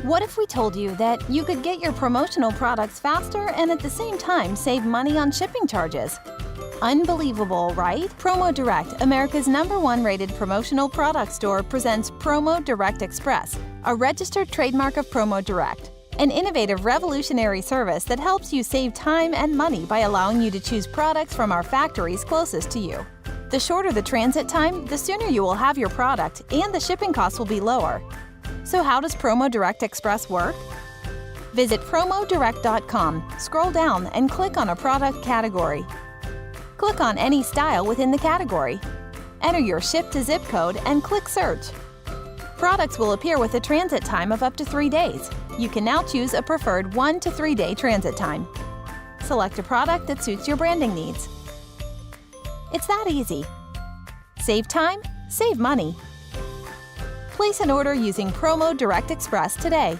What if we told you that you could get your promotional products faster and at the same time save money on shipping charges? Unbelievable, right? Promo Direct, America's #1 rated promotional product store, presents Promo Direct Express, a registered trademark of Promo Direct, an innovative, revolutionary service that helps you save time and money by allowing you to choose products from our factories closest to you. The shorter the transit time, the sooner you will have your product, and the shipping costs will be lower. So how does Promo Direct Express work? Visit promodirect.com, scroll down, and click on a product category. Click on any style within the category. Enter your ship-to-zip code and click Search. Products will appear with a transit time of up to 3 days. You can now choose a preferred 1 to 3 day transit time. Select a product that suits your branding needs. It's that easy. Save time, save money. Place an order using Promo Direct Express today.